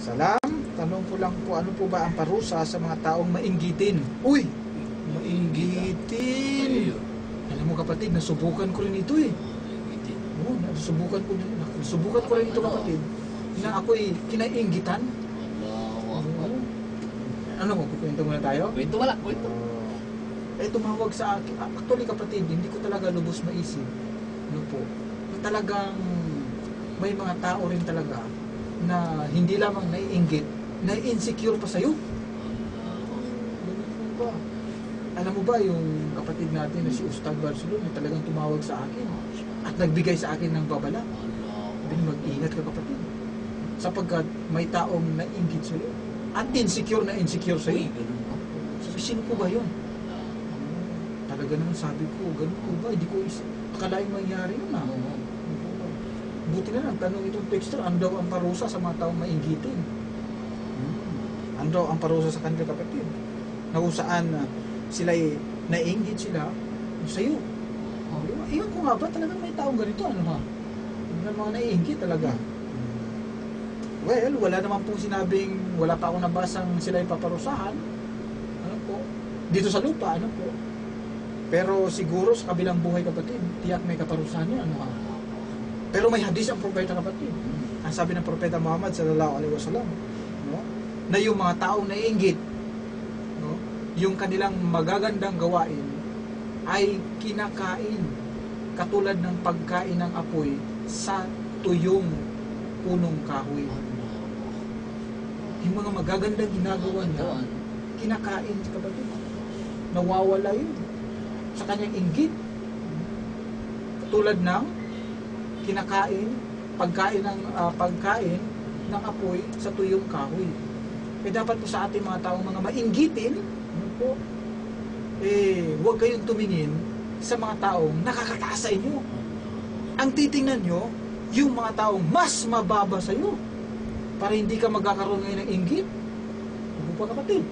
Salam, tanong ko lang po, ano po ba ang parusa sa mga taong mainggitin? Uy! Mainggitin! Alam mo kapatid, nasubukan ko rin ito eh. Oo, nasubukan ko rin ito kapatid. Na ako'y kinainggitan. Ano mo, kukwento muna tayo? Kwento wala, kwento. Tumawag sa akin. Actually kapatid, hindi ko talaga lubos maisip. Ano po? Na talagang may mga tao rin talaga na hindi lamang naiinggit, na-insecure pa sa'yo. Alam mo ba yung kapatid natin na si Ustad Barcelona talagang tumawag sa akin at nagbigay sa akin ng babala. Sabi niya, mag-ingat ka kapatid. Sapagkat may taong naiinggit sa'yo at insecure na insecure sa'yo. Sabi, sino po ba yun? Talaga naman sabi ko, ganun po ba? Hindi ko akalain mangyari yun ah. Buti na lang, tanong itong texter, ano daw ang parusa sa mga taong mainggitin? Ano daw ang parusa sa kanila kapatid? Na kung saan sila'y nainggit sila sa'yo. Iyon ko nga ba, talagang may taong ganito, ano ha? Yung mga naiinggit talaga. Well, wala naman pong sinabing, wala pa akong nabasang sila'y paparusahan. Ano po? Dito sa lupa, ano po? Pero siguro sa kabilang buhay kapatid, tiyak may kaparusahan niya, ano ha? Pero may hadis ang propeta kapatid. Ang sabi ng propeta Muhammad sallallahu alaihi wasallam, no? Na yung mga taong naiinggit, no? Yung kanilang magagandang gawain ay kinakain katulad ng pagkain ng apoy sa tuyong punong kahoy. Yung mga magagandang ginagawa niya, kinakain kapatid. Nawawala yun sa kanyang inggit. Katulad ng kinakain, pagkain ng apoy sa tuyong kahoy. Dapat po sa ating mga taong mga mainggitin, ano po, huwag kayong tumingin sa mga taong nakakataas sa inyo. Ang titingnan nyo, yung mga taong mas mababa sa iyo, para hindi ka magkakaroon ngayon ng inggit. Ano po kapatid?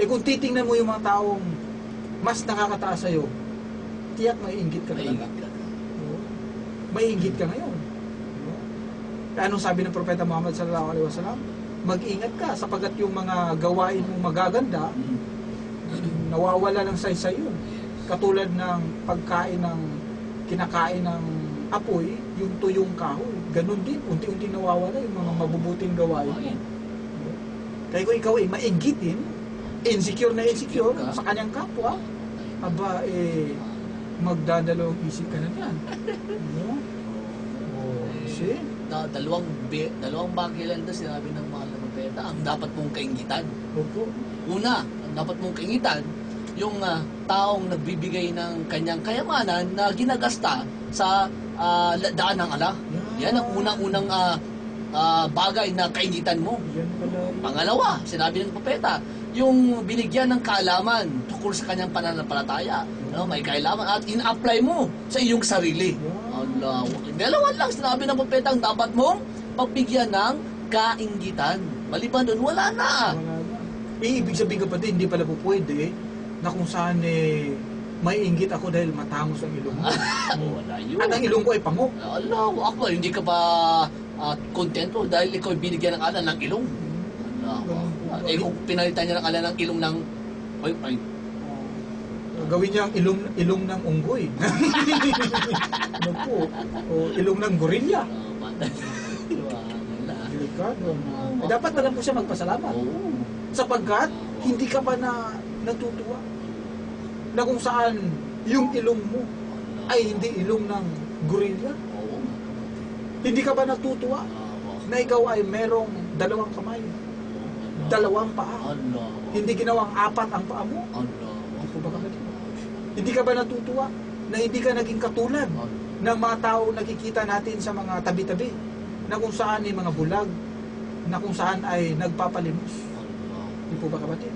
Kung titingnan mo yung mga taong mas nakakataas sa iyo, tiyak may inggit ka talaga. Maiinggit ka ngayon. Anong sabi ng propeta Muhammad sallallahu alaihi wasallam? Mag-ingat ka sapagkat yung mga gawain mong magaganda nawawala ng saysay yun. Katulad ng pagkain ng kinakain ng apoy, yung tuyong kahoy. Ganun din, unti-unti nawawala yung mga mabubuting gawain mo. Kaya kung ikaw ay mainggitin, insecure na insecure sa kanyang kapwa, aba magdadalawang isip ka na yan. No? See? Dalawang bagay lang doon sinabi ng mahal na propeta ang dapat mong kaingitan. Opo. Una, ang dapat mong kaingitan, yung taong nagbibigay ng kanyang kayamanan na ginagasta sa daan ng ala. Yan ang unang-unang bagay na kaingitan mo. Pangalawa, sinabi ng propeta, yung binigyan ng kaalaman tungkol sa kanyang pananampalataya. May kaalaman at in-apply mo sa iyong sarili. Allah, dalawa lang sinabi ng propeta ang dapat mong pagbigyan ng kainggitan. Maliban doon, wala na. Ibig sabihin kapatid, hindi pala po pwede na kung saan may inggit ako dahil matangos ang ilong mo. Wala yun. At ang ilong ko ay pango. Allah, ako, hindi ka ba kontento dahil ikaw binigyan ng alan ng ilong? Allah, kung pinalitan niya ng alan ng ilong ng gawin niya ang ilong ng unggoy. Ano po? O ilong ng gorilla. Delikado. Dapat na lang po siya magpasalamat. Sapagkat hindi ka pa natutuwa na kung saan yung ilong mo ay hindi ilong ng gorilla. Hindi ka ba natutuwa na ikaw ay merong dalawang kamay, dalawang paa, hindi ginawang apat ang paa mo? Hindi po ba kapatid? Hindi ka ba natutuwa na hindi ka naging katulad ng mga tao nakikita natin sa mga tabi-tabi na kung saan ay mga bulag, na kung saan ay nagpapalimos? Hindi po ba kapatid?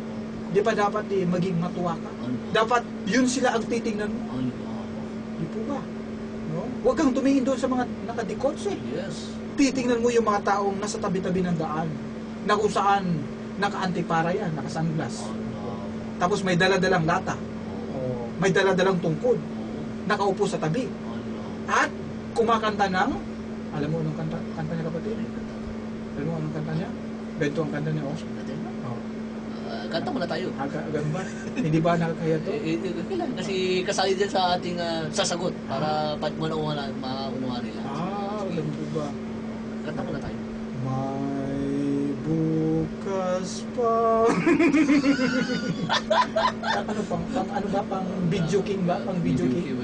Di pa dapat maging matuwa ka? Dapat yun sila ang titingnan mo? Di po ba? No? Huwag kang tumingin doon sa mga nakadikotse. Yes. Titingnan mo yung mga taong nasa tabi-tabi ng daan na kung saan naka-antipara yan, naka-sunglass. Tapos may dala-dalang lata. May dala-dalang tungkod. Nakaupo sa tabi. At kumakanta ng, alam mo anong kanta niya kapatid? Alam mo anong kanta niya? Ganito ang kanta niya, oh. Oh. Kanta muna tayo. Ganun ba? Hindi ba nakakaya to? Kailan? Kasi kasali din sa ating sasagot para pag maunawa nila. Ganun po ba? Kanta muna tayo. May bukas pa. ano ba? Pang video king ba? Pang video king?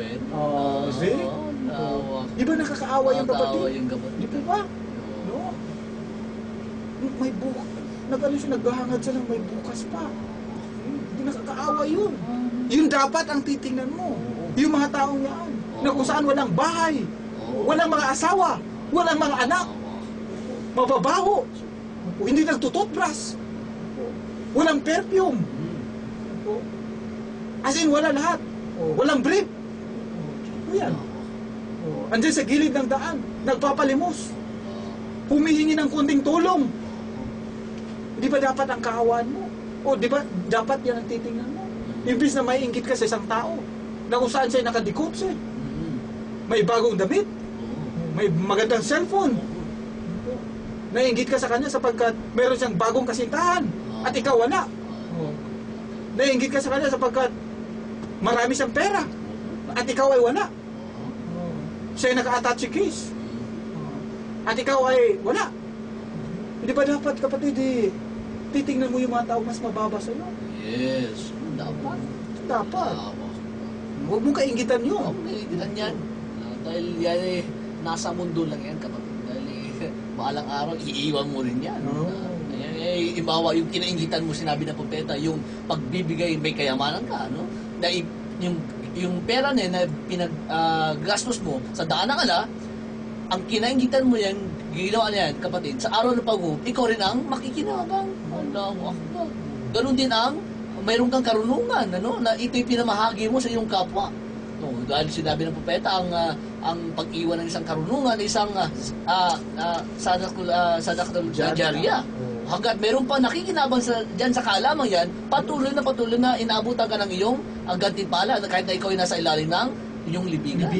See? Di ba nakakaawa yung kapatid? Di po ba? No? May bukas. Naghahangad siya ng may bukas pa. Hindi nakakaawa yun. Yun dapat ang titingnan mo. Yung mga taong yan. Na kung saan walang bahay. Walang mga asawa. Walang mga anak. Mababaho. Hindi nagtututbrush. Walang perfume. As in, wala lahat. Walang brief. Yan. Andiyan sa gilid ng daan. Nagpapalimos. Humihingi ng kunting tulong. Di ba dapat ang kaawaan mo? O di ba dapat yan ang titingnan mo? Imbis na may inggit ka sa isang tao na kung saan siya nakadikot siya. May bagong damit. May magandang cellphone. Nainggit ka sa kanya sapagkat meron siyang bagong kasintahan at ikaw wala. Nainggit ka sa kanya sapagkat marami siyang pera at ikaw ay wala. Siya ay naka-attach case at ikaw ay wala. Di ba dapat, kapatid, titingnan mo yung mga tao mas mababa sa iyo? Yes, dapat. Huwag mong kaingitan yun. Huwag mong kaingitan yan. Dahil yan nasa mundo lang yan, kapatid. Dahil maalang araw, iiwan mo rin yan. Imawa yung kinaingitan mo, sinabi ng propeta, yung pagbibigay, may kayamanan ka, no? Dahil yung pera niya na pinaggastos mo sa daan ng ala, ang kinaingitan mo yan, ginawa niya yan, kapatid, sa araw ng pag-uwi, ikaw rin ang makikinabang. Allahu Akbar. Ganun din ang mayroon kang karunungan, ano, na ito'y pinamahagi mo sa iyong kapwa. No, dahil sinabi ng propeta, ang pag-iwan ng isang karunungan, isang sadaqatul jariyah. Hanggat meron pa nakikinabang dyan sa kaalaman yan, patuloy na inaabutan ka ng iyong gantimpala, kahit na ikaw ay nasa ilalim ng iyong libingan.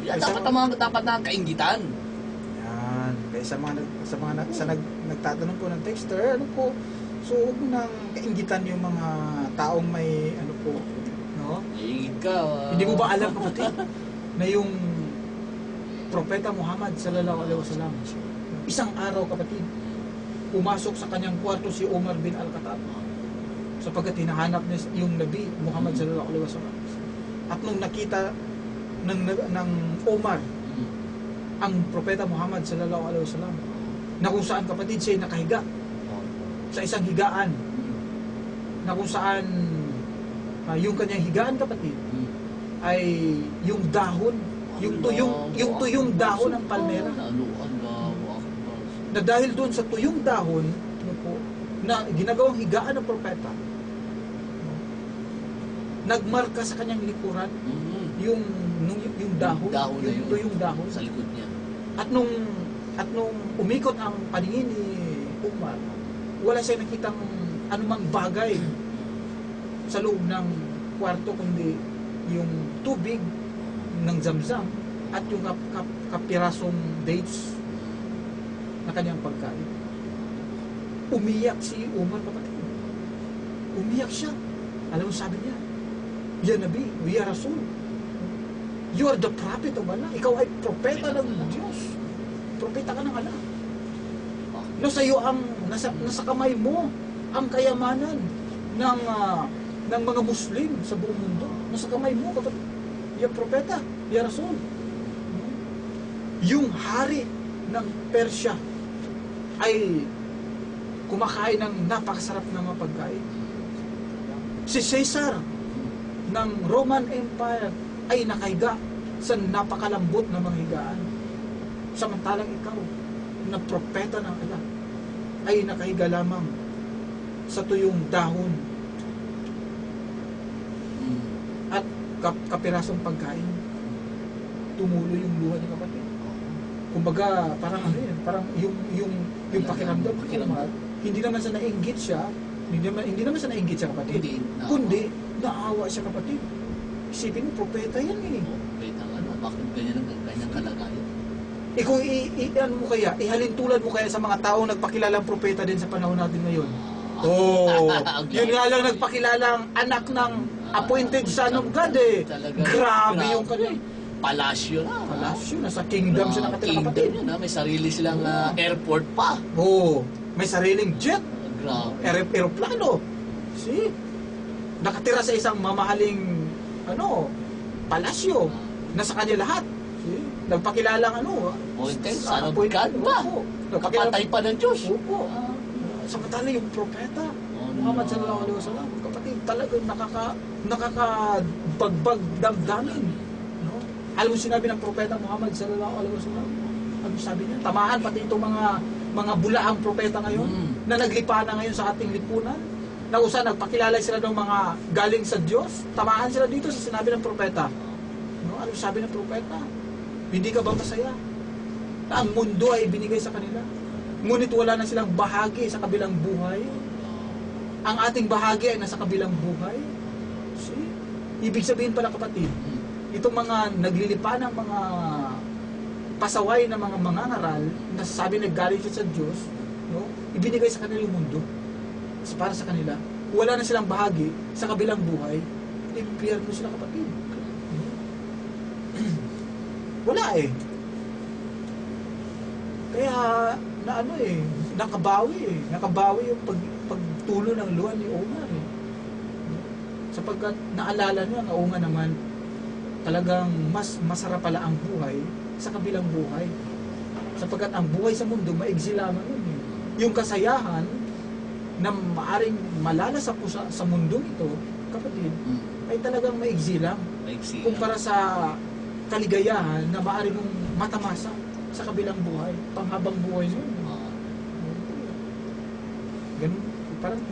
Yan, dapat na kaingitan. Yan. Kaya sa nagtatanong po ng texter, ano po, so huwag mo nang kaingitan yung mga taong may, ano po, no? Ikaw. Hindi mo ba alam, kapatid, na yung Propeta Muhammad sallallahu alaihi wasallam, isang araw, kapatid, pumasok sa kanyang kwarto si Umar bin Al-Khattab sapagkat hinahanap niya yung Nabi Muhammad sallallahu alaihi wasallam. At nung nakita ng Omar ang Propeta Muhammad sallallahu alaihi wasallam, na kung saan, kapatid, siya nakahiga sa isang higaan, na kung saan yung kanyang higaan, kapatid, ay yung dahon, yung tuyong dahon ng palmera, na dahil doon sa tuyong dahon na ginagawang higaan ng propeta, nagmarka sa kanyang likuran yung dahon, yung tuyong dahon sa likod niya. At nung umikot ang paningin ni Umar, wala siya nakitang anumang bagay sa loob ng kwarto kundi yung tubig ng Zamzam at yung kapirasong dates na kanyang pagkain. Umiyak si Umar, kapatid. Umiyak siya. Alam mo, sabi niya, Ya Nabi, Ya Rasul, you are the prophet of Allah. Ikaw ay propeta ng Diyos. Propeta ka ng Allah. Nasa iyo nasa kamay mo ang kayamanan ng mga Muslim sa buong mundo. Nasa kamay mo, kapatid. Ya propeta, Ya Rasul. Yung hari ng Persya ay kumakain ng napakasarap na mga pagkain. Si Caesar ng Roman Empire ay nakahiga sa napakalambot na mga higaan. Samantalang ikaw, na propeta ng Allah, ay nakahiga lamang sa tuyong dahon at kapirasong pagkain. Tumulo yung luha ni kapatid. Kumbaga, parang ano yan, parang yung pakiramdam, hindi naman sa nainggit siya, hindi naman sa nainggit siya, kapatid, kundi naawa siya, kapatid. Isipin mo, propeta yan eh. Propeta nga, bakit ganyan ang kanyang kalagayan? Kung ano mo kaya, ihalintulad mo kaya sa mga taong nagpakilalang propeta din sa panahon natin ngayon. Oh, yun nga lang nagpakilalang anak ng appointed son of God eh. Grabe yung kanya. Palasyo na. Palasyo, nasa kingdom siya nakatira Kingdom kapatid. yun, may sarili silang airport pa. Oh, may sariling jet, Grabe. aeroplano. See? Nakatira sa isang mamahaling palasyo. Nasa kanya lahat. See? Nagpakilalang Appointed son of God ba? Kapatay pa ng Diyos. Opo. Samantala yung propeta, Muhammad sallallahu alaihi wasallam, kapatid, talagang nakakabagbag damdamin. No? Alam mo sinabi ng propeta Muhammad sallallahu alaihi wasallam? Ano sabi niya? Tamaan pati itong mga bulaang propeta ngayon na naglipa na ngayon sa ating lipunan. Na kung saan nagpakilala sila ng mga galing sa Diyos, tamaan sila dito sa sinabi ng propeta. No? Ano sabi ng propeta? Hindi ka ba masaya? Na ang mundo ay binigay sa kanila. Ngunit wala na silang bahagi sa kabilang buhay. Ang ating bahagi ay nasa kabilang buhay. See? Ibig sabihin pala kapatid, itong mga naglilipa ng mga pasaway na mga mangangaral na sabi naggaling siya sa Diyos, no? Ibinigay sa kanila yung mundo. Para sa kanila, wala na silang bahagi sa kabilang buhay. Impyerno sila kapatid. Wala eh. Kaya nakabawi yung pagtulo ng luha ni Omar eh. Sapagkat naalala niya, oo nga naman, talagang mas masarap pala ang buhay sa kabilang buhay. Sapagkat ang buhay sa mundo, maigsi lamang yun eh. Yung kasayahan na maaring malala sa mundong ito, kapatid, ay talagang maigsi lang. Kumpara sa kaligayahan na maaari mong matamasa sa kabilang buhay, panghabang buhay mo.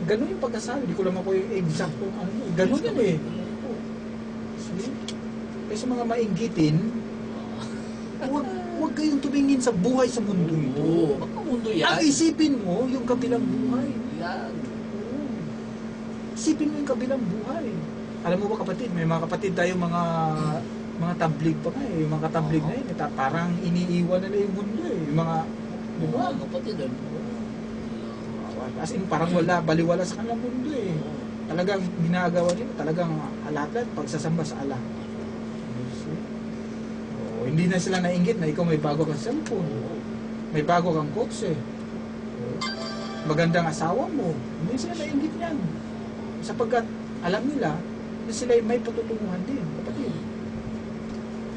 Ganun yung pagkasabi. Hindi ko lang ako yung exact kung ano. Ganun yan eh. See? Kaya sa mga mainggitin, huwag kayong tumingin sa buhay sa mundo ito. Baka mundo yan. Ang isipin mo, yung kabilang buhay. Yan. Isipin mo yung kabilang buhay. Alam mo ba kapatid, may mga kapatid tayo mga tablig pa nga eh. Yung mga tablig na yun, parang iniiwan nila yung mundo eh. Yung mga, di ba? Kapatid, As in, parang baliwala sa kanilang mundo eh. Talagang ginagawa nila, talagang lahat-lahat pagsasamba sa Allah. Hindi na sila nainggit na ikaw may bago kang cellphone. May bago kang kotse. Magandang asawa mo. Hindi sila nainggit yan. Sapagkat alam nila na sila may patutunguhan din. Kapatid.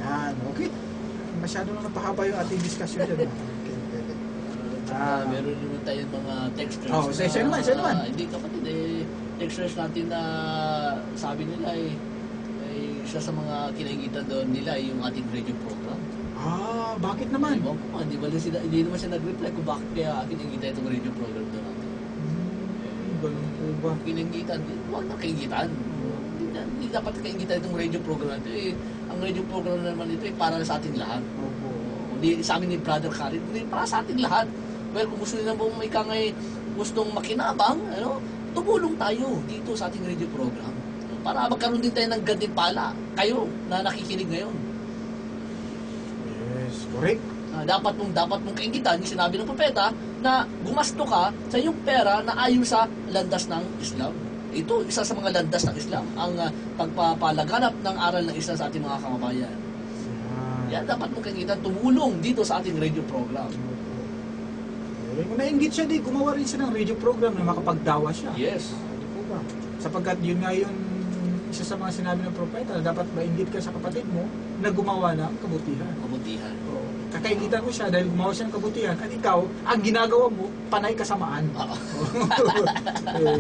Yan, okay. Masyado na napahaba yung ating discussion dyan. Meron naman tayong mga texters. Siya naman. Hindi kapatid texters natin na sabi nila isa sa mga kinaingitan doon nila yung ating radio program. Bakit naman? Hindi naman siya nag-reply kung bakit kaya kinaingitan itong radio program doon natin. Ganun po ba? Kinaingitan, huwag na kaingitan. Hindi dapat kaingitan itong radio program ito. Ang radio program naman ito para sa ating lahat. Hindi sa amin ni Brother Khalid, hindi para sa ating lahat. Pero kung gusto nila mong may kangay gustong makinabang, tumulong tayo dito sa ating radio program. Para magkaroon din tayo ng gantimpala. Kayo na nakikinig ngayon. Yes, correct. Dapat mong kaingitan, yung sinabi ng propeta, na gumasto ka sa iyong pera na ayon sa landas ng Islam. Ito, isa sa mga landas ng Islam, ang pagpapalaganap ng aral ng Islam sa ating mga kababayan. Yan, dapat mong kaingitan, tumulong dito sa ating radio program. Kung nainggit siya, gumawa rin siya ng radio program na makapagdawa siya. Yes. Di po ba? Sapagkat yun nga yun, isa sa mga sinabi ng propeta, na dapat mainggit ka sa kapatid mo na gumawa ng kabutihan. Kakaingitan mo siya dahil gumawa siya ng kabutihan at ikaw, ang ginagawa mo, panay kasamaan.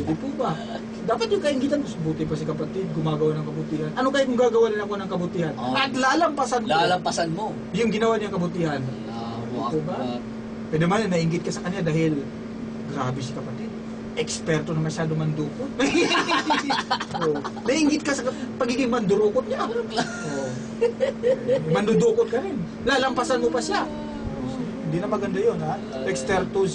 Di po ba? Dapat yung kaingitan mo, buti pa si kapatid, gumagawa ng kabutihan. Ano kaya kung gagawa rin ako ng kabutihan? At lalampasan mo. Yung ginawa niya kabutihan. Di po ba? Pwede man, nainggit ka sa kanya dahil grabe si kapatid. Eksperto na masyado mandukot. Nainggit ka sa pagiging mandurukot niya. Mandudukot ka rin. Lalampasan mo pa siya. Hindi na maganda yun, ha? Exterto